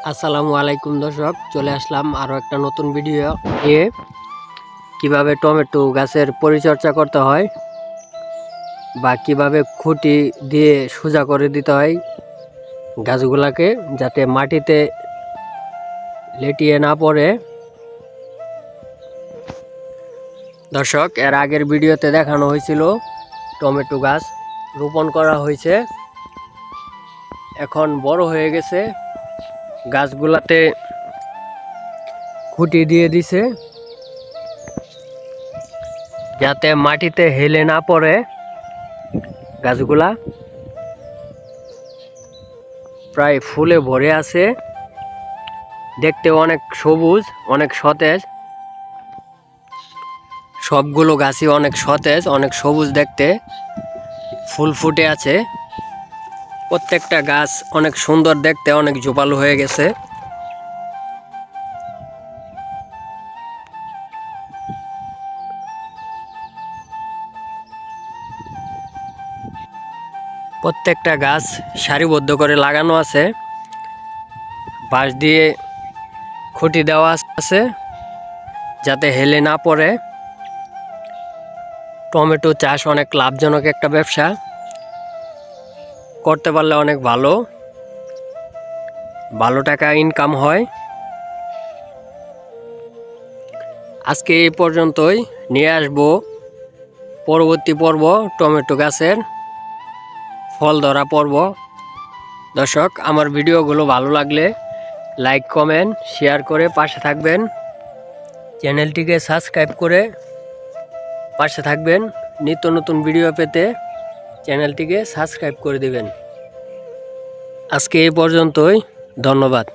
আসসালামু আলাইকুম দর্শক, চলে আসলাম আরও একটা নতুন ভিডিও নিয়ে। কিভাবে টমেটো গাছের পরিচর্যা করতে হয় বা কিভাবে খুঁটি দিয়ে সোজা করে দিতে হয় গাছগুলাকে, যাতে মাটিতে লেটিয়ে না পড়ে। দর্শক, এর আগের ভিডিওতে দেখানো হয়েছিল টমেটো গাছ রোপণ করা হয়েছে, এখন বড় হয়ে গেছে। গাছগুলাতে খুঁটি দিয়ে দিছে যাতে মাটিতে হেলে না পড়ে গাছগুলা। প্রায় ফুলে ভরে আছে, দেখতে অনেক সবুজ, অনেক সতেজ। সবগুলো গাছই অনেক সতেজ, অনেক সবুজ দেখতে, ফুল ফুটে আছে। প্রত্যেকটা গাছ অনেক সুন্দর দেখতে, অনেক জোপালো হয়ে গেছে। প্রত্যেকটা গাছ সারিবদ্ধ করে লাগানো আছে, বাঁশ দিয়ে খুঁটি দেওয়া আছে যাতে হেলে না পড়ে। টমেটো চাষ অনেক লাভজনক একটা ব্যবসা, করতে পারলে অনেক ভালো ভালো টাকা ইনকাম হয়। আজকে এই পর্যন্তই, নিয়ে আসবো পরবর্তী পর্ব টমেটো গাছের ফল ধরা পর্ব। দর্শক, আমার ভিডিওগুলো ভালো লাগলে লাইক, কমেন্ট, শেয়ার করে পাশে থাকবেন। চ্যানেলটিকে সাবস্ক্রাইব করে পাশে থাকবেন। নিত্য নতুন ভিডিও পেতে চ্যানেলটিকে সাবস্ক্রাইব করে দিবেন। আজকে এই পর্যন্তই, ধন্যবাদ।